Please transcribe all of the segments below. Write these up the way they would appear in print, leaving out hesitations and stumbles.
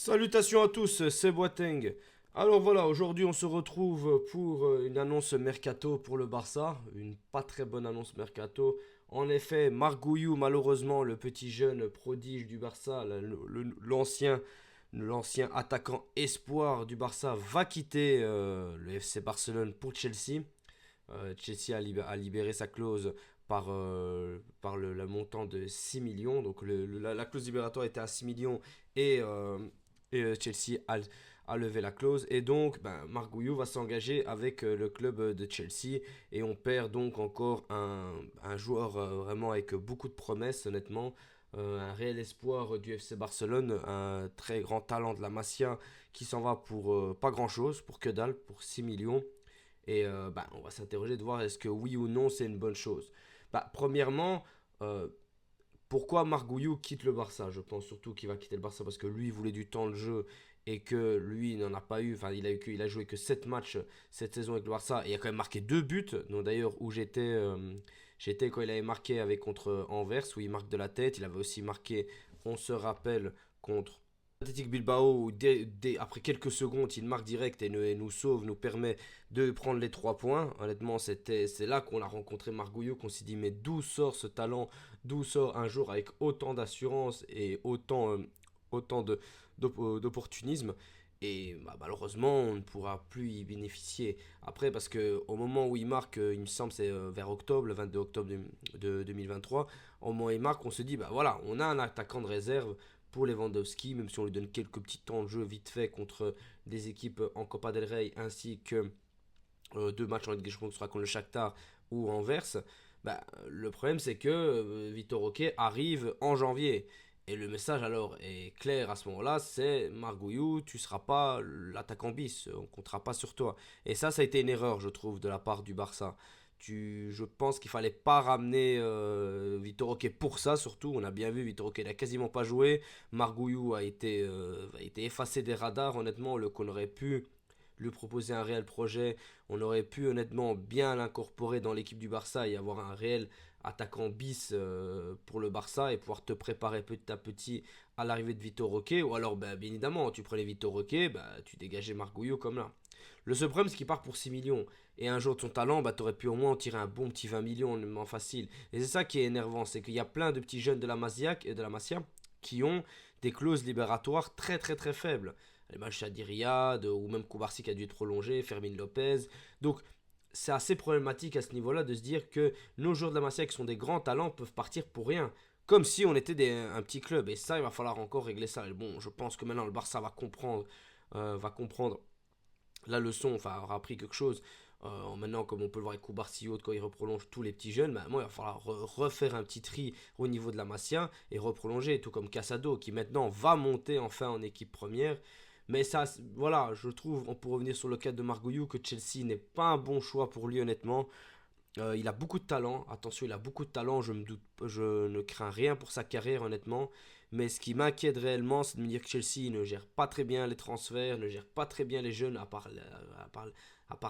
Salutations à tous, c'est Boateng. Alors voilà, aujourd'hui on se retrouve pour une annonce mercato pour le Barça, une pas très bonne annonce mercato. En effet, Marc Gouillou, malheureusement, le petit jeune prodige du Barça, l'ancien attaquant espoir du Barça, va quitter le FC Barcelone pour Chelsea. Chelsea a libéré sa clause par le montant de 6 millions. Donc la clause libératoire était à 6 millions et Chelsea a levé la clause. Et donc, Marc Gouillou va s'engager avec le club de Chelsea. Et on perd donc encore un joueur vraiment avec beaucoup de promesses, honnêtement. Un réel espoir du FC Barcelone, un très grand talent de la Masia qui s'en va pour pas grand chose, pour que dalle, pour 6 millions. Et on va s'interroger de voir est-ce que oui ou non c'est une bonne chose. Premièrement, euh, pourquoi Marc Gouillou quitte le Barça? Je pense surtout qu'il va quitter le Barça parce que lui voulait du temps de jeu et que lui n'en a pas eu. Enfin, il a joué que 7 matchs cette saison avec le Barça et il a quand même marqué 2 buts. Donc d'ailleurs où j'étais quand il avait marqué avec contre Anvers où il marque de la tête. Il avait aussi marqué, on se rappelle, contre Athletic Bilbao où après quelques secondes il marque direct et nous sauve, nous permet de prendre les 3 points. Honnêtement, c'est là qu'on a rencontré Marc Gouillou, qu'on s'est dit mais d'où sort ce talent, d'où sort un jour avec autant d'assurance et autant d'opportunisme. Et malheureusement, on ne pourra plus y bénéficier. Après, parce que au moment où il marque, il me semble c'est vers octobre, le 22 octobre de 2023, au moment où il marque, on se dit, bah voilà, on a un attaquant de réserve pour Lewandowski, même si on lui donne quelques petits temps de jeu vite fait contre des équipes en Copa del Rey, ainsi que 2 matchs en Ligue des Champions, ce sera contre le Shakhtar ou Anvers. Le problème, c'est que Vitor Roque arrive en janvier. Et le message alors est clair à ce moment-là, c'est Margouillou, tu ne seras pas l'attaquant bis, on ne comptera pas sur toi. Et ça a été une erreur, je trouve, de la part du Barça. Je pense qu'il fallait pas ramener Vitor Roque pour ça, surtout. On a bien vu, Vitor Roque n'a quasiment pas joué. Margouillou a été effacé des radars, honnêtement, le qu'on aurait pu lui proposer un réel projet. On aurait pu honnêtement bien l'incorporer dans l'équipe du Barça et avoir un réel attaquant bis pour le Barça et pouvoir te préparer petit à petit à l'arrivée de Vitor Roque. Ou alors, bien évidemment, tu prenais Vitor Roque, tu dégageais Margouillou comme là. Le seul problème, c'est qu'il part pour 6 millions. Et un jour de son talent, tu aurais pu au moins en tirer un bon petit 20 millions en facile. Et c'est ça qui est énervant, c'est qu'il y a plein de petits jeunes de la Masia qui ont des clauses libératoires très très très faibles. Les matchs à Riyad, ou même Koubarsi qui a dû être prolongé, Fermin Lopez. Donc c'est assez problématique à ce niveau-là de se dire que nos joueurs de la Masia qui sont des grands talents peuvent partir pour rien. Comme si on était un petit club. Et ça, il va falloir encore régler ça. Et bon, je pense que maintenant le Barça va comprendre la leçon, enfin aura appris quelque chose. Maintenant, comme on peut le voir avec Koubarsi quand il reprolonge tous les petits jeunes, moi, il va falloir refaire un petit tri au niveau de la Masia et reprolonger, tout comme Casado qui maintenant va monter enfin en équipe première. Mais ça, voilà, je trouve, on peut revenir sur le cas de Margouillou, que Chelsea n'est pas un bon choix pour lui, honnêtement. Il a beaucoup de talent, attention, il a beaucoup de talent, je ne crains rien pour sa carrière, honnêtement. Mais ce qui m'inquiète réellement, c'est de me dire que Chelsea ne gère pas très bien les transferts, ne gère pas très bien les jeunes, à part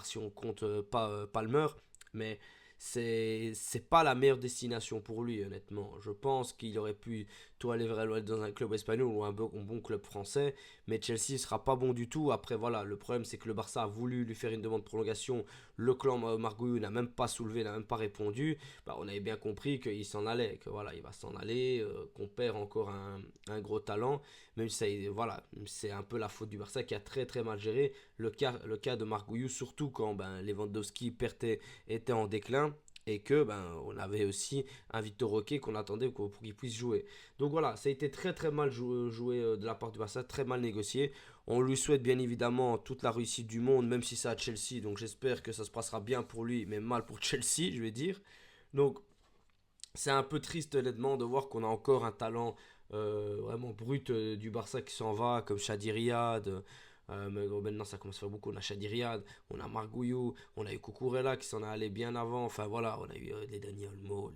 si on compte pas Palmer. Mais c'est pas la meilleure destination pour lui, honnêtement. Je pense qu'il aurait pu tout aller vers dans un club espagnol ou un bon club français, mais Chelsea sera pas bon du tout. Après, voilà, le problème c'est que le Barça a voulu lui faire une demande de prolongation. Le clan Margouillou n'a même pas soulevé, n'a même pas répondu. On avait bien compris qu'il s'en allait, que voilà, il va s'en aller, qu'on perd encore un gros talent. Même si voilà, c'est un peu la faute du Barça qui a très très mal géré le cas de Margouillou, surtout quand Lewandowski était en déclin et que on avait aussi un Victor Roque qu'on attendait pour qu'il puisse jouer. Donc voilà, ça a été très très mal joué de la part du Barça, très mal négocié. On lui souhaite bien évidemment toute la réussite du monde, même si c'est à Chelsea. Donc j'espère que ça se passera bien pour lui, mais mal pour Chelsea, je vais dire. Donc c'est un peu triste honnêtement de voir qu'on a encore un talent vraiment brut du Barça qui s'en va, comme Shadi Riyad. Mais maintenant ça commence à faire beaucoup. On a Shadi Riyad, on a Margouillou, on a eu Cucurella qui s'en est allé bien avant. Enfin voilà, on a eu les Dani Olmo,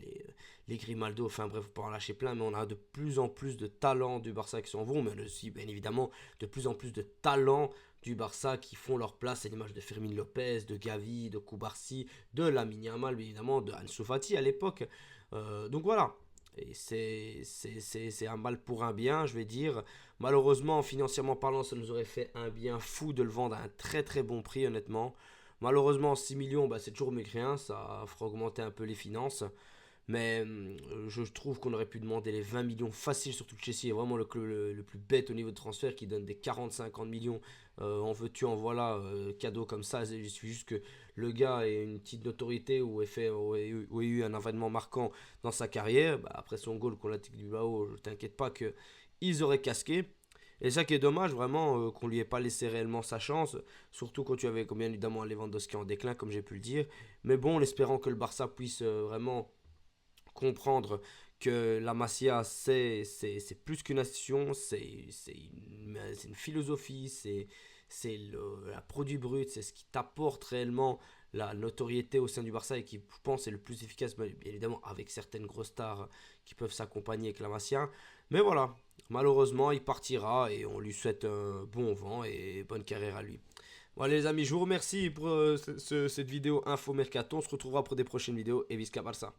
les Grimaldo. Enfin bref, on peut en lâcher plein. Mais on a de plus en plus de talents du Barça qui s'en vont. Mais aussi, bien évidemment, de plus en plus de talents du Barça qui font leur place. C'est l'image de Fermin Lopez, de Gavi, de Koubarsi, de Lamine Yamal, bien évidemment, de Ansu Fati à l'époque. Donc voilà. Et c'est un mal pour un bien, je vais dire. Malheureusement, financièrement parlant, ça nous aurait fait un bien fou de le vendre à un très très bon prix, honnêtement. Malheureusement, 6 millions, bah, c'est toujours mieux que rien, ça fera augmenter un peu les finances. Mais je trouve qu'on aurait pu demander les 20 millions faciles, surtout que Chelsea est vraiment le club le plus bête au niveau de transfert qui donne des 40-50 millions. En veux-tu, en voilà, cadeau comme ça. Il suffit juste que le gars ait une petite notoriété ou ait eu un événement marquant dans sa carrière. Bah, après son goal contre l'Athletic Bilbao, je t'inquiète pas qu'ils auraient casqué. Et ça qui est dommage, vraiment, qu'on lui ait pas laissé réellement sa chance. Surtout quand tu avais, comme bien évidemment, Lewandowski en déclin, comme j'ai pu le dire. Mais bon, en espérant que le Barça puisse vraiment comprendre que la Masia, c'est plus qu'une nation, c'est une philosophie, un produit brut, c'est ce qui t'apporte réellement la notoriété au sein du Barça et qui, je pense, est le plus efficace, bien évidemment, avec certaines grosses stars qui peuvent s'accompagner avec la Masia. Mais voilà, malheureusement, il partira et on lui souhaite un bon vent et bonne carrière à lui. Voilà les amis, je vous remercie pour cette vidéo Info Mercato. On se retrouvera pour des prochaines vidéos et Visca Barça.